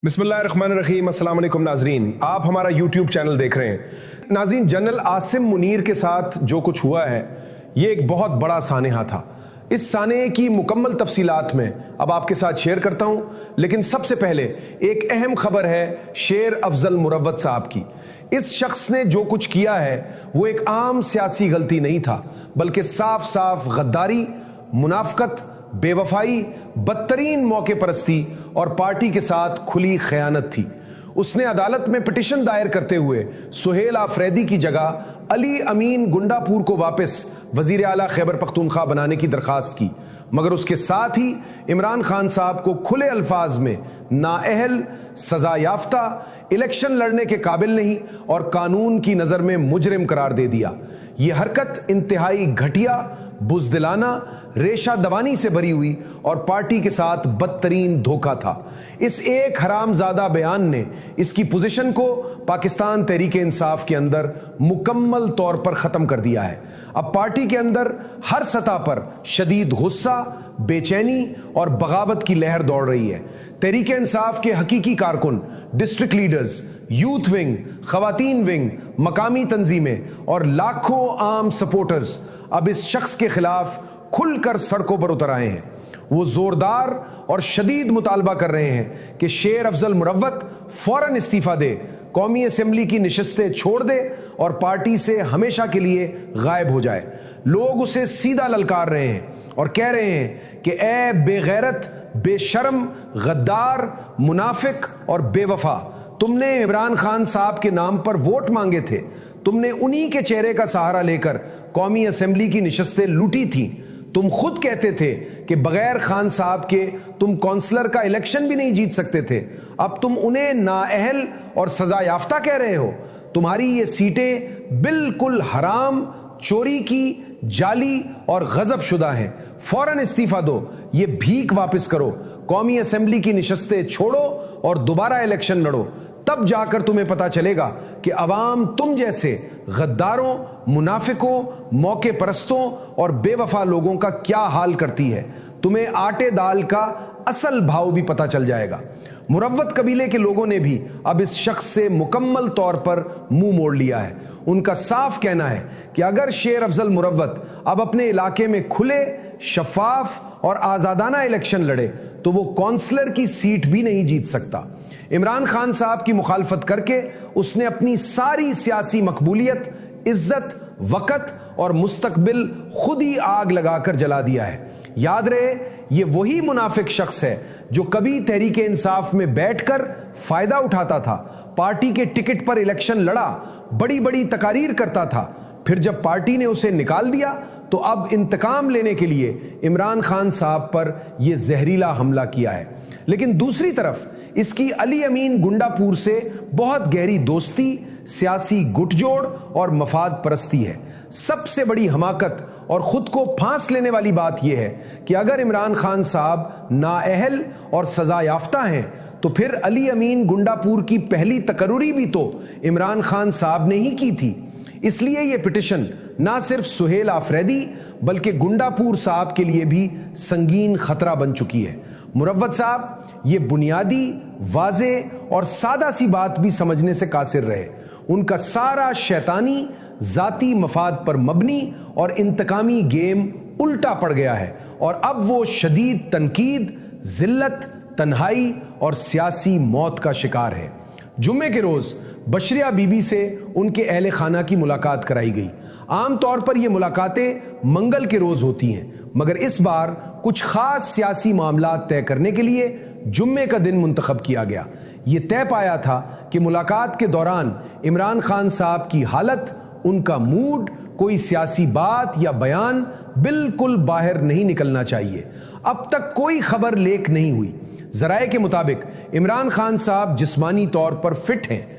बिस्मिल्लाहिर्रहमानिर्रहीम। अस्सलाम वालेकुम नाजरीन, आप हमारा यूट्यूब चैनल देख रहे हैं। नाजरीन, जनरल आसिम मुनीर के साथ जो कुछ हुआ है ये एक बहुत बड़ा सानेहा था। इस सानेहे की मुकम्मल तफसीलात में अब आपके साथ शेयर करता हूं, लेकिन सबसे पहले एक अहम खबर है शेर अफजल मुरव्वत साहब की। इस शख्स ने जो कुछ किया है वो एक आम सियासी गलती नहीं था, बल्कि साफ साफ गद्दारी, मुनाफकत, बेवफाई, बदतरीन मौके परस्ती और पार्टी के साथ खुली खयानत थी। उसने अदालत में पिटिशन दायर करते हुए सुहेल आफरीदी की जगह अली अमीन गुंडापुर को वापस वजीर आला खैबर पख्तूनख्वा बनाने की दरखास्त की, मगर उसके साथ ही इमरान खान साहब को खुले अल्फाज में नाअहल, सजा याफ्ता, इलेक्शन लड़ने के काबिल नहीं और कानून की नज़र में मुजरिम करार दे दिया। ये हरकत इंतहाई घटिया, बुज़दिलाना, रेशा दवानी से भरी हुई और पार्टी के साथ बदतरीन धोखा था। इस एक हरामजादा बयान ने इसकी पोजीशन को पाकिस्तान तहरीक इंसाफ के अंदर मुकम्मल तौर पर ख़त्म कर दिया है। अब पार्टी के अंदर हर सतह पर शदीद गुस्सा, बेचैनी और बगावत की लहर दौड़ रही है। तहरीक इंसाफ के हकीकी कारकुन, डिस्ट्रिक्ट लीडर्स, यूथ विंग, खवातीन विंग, मकामी तंजीमें और लाखों आम सपोर्टर्स अब इस शख्स के खिलाफ खुलकर सड़कों पर उतर आए हैं। वो जोरदार और शदीद मुतालबा कर रहे हैं कि शेर अफजल मुरव्वत फौरन इस्तीफा दे, कौमी असेंबली की निशस्तें छोड़ दे और पार्टी से हमेशा के लिए गायब हो जाए। लोग उसे सीधा ललकार रहे हैं और कह रहे हैं कि ए बेगैरत, बेशर्म, गद्दार, मुनाफिक और बेवफा, तुमने इमरान खान साहब के नाम पर वोट मांगे थे, तुमने उन्हीं के चेहरे का सहारा लेकर कौमी असेंबली की निशस्तें लूटी थी। तुम खुद कहते थे कि बगैर खान साहब के तुम काउंसलर का इलेक्शन भी नहीं जीत सकते थे। अब तुम उन्हें नाअहल और सजा याफ्ता कह रहे हो। तुम्हारी ये सीटें बिल्कुल हराम, चोरी की, जाली और गजब शुदा हैं। फौरन इस्तीफा दो, ये भीख वापस करो, कौमी असेंबली की निशस्तें छोड़ो और दोबारा इलेक्शन लड़ो। तब जाकर तुम्हें पता चलेगा कि अवाम तुम जैसे गद्दारों, मुनाफिकों, मौके परस्तों और बेवफा लोगों का क्या हाल करती है। तुम्हें आटे दाल का असल भाव भी पता चल जाएगा। मुरव्वत कबीले के लोगों ने भी अब इस शख्स से मुकम्मल तौर पर मुंह मोड़ लिया है। उनका साफ कहना है कि अगर शेर अफजल मुरव्वत अब अपने इलाके में खुले, शफाफ और आज़ादाना इलेक्शन लड़े तो वो काउंसलर की सीट भी नहीं जीत सकता। इमरान खान साहब की मुखालफत करके उसने अपनी सारी सियासी मकबूलियत, इज्जत, वक़्त और मुस्तकबिल खुद ही आग लगाकर जला दिया है। याद रहे, ये वही मुनाफिक शख्स है जो कभी तहरीक इंसाफ में बैठकर फायदा उठाता था, पार्टी के टिकट पर इलेक्शन लड़ा, बड़ी बड़ी तकारीर करता था, फिर जब पार्टी ने उसे निकाल दिया तो अब इंतकाम लेने के लिए इमरान खान साहब पर यह जहरीला हमला किया है। लेकिन दूसरी तरफ इसकी अली अमीन गुंडापुर से बहुत गहरी दोस्ती, सियासी गुटजोड़ और मफाद परस्ती है। सबसे बड़ी हमाकत और खुद को फांस लेने वाली बात यह है कि अगर इमरान खान साहब नाअहल और सजा याफ्ता हैं तो फिर अली अमीन गुंडापुर की पहली तकर्री भी तो इमरान खान साहब ने ही की थी। इसलिए यह पिटिशन ना सिर्फ सुहेल आफरीदी बल्कि गुंडापुर साहब के लिए भी संगीन खतरा बन चुकी है। मुरव्वत साहब ये बुनियादी, वाज़े और सादा सी बात भी समझने से कासिर रहे। उनका सारा शैतानी, जाती मफाद पर मबनी और इंतकामी गेम उल्टा पड़ गया है और अब वो शदीद तनकीद, जिल्लत, तन्हाई और सियासी मौत का शिकार है। जुम्मे के रोज़ बशरिया बीबी से उनके अहले खाना की मुलाकात कराई गई। आमतौर पर यह मुलाकातें मंगल के रोज़ होती हैं, मगर इस बार कुछ खास सियासी मामला तय करने के लिए जुम्मे का दिन मुंतखब किया गया। ये तय पाया था कि मुलाकात के दौरान इमरान खान साहब की हालत, उनका मूड, कोई सियासी बात या बयान बिल्कुल बाहर नहीं निकलना चाहिए। अब तक कोई खबर लीक नहीं हुई। ज़राए के मुताबिक इमरान खान साहब जिस्मानी तौर पर फिट हैं,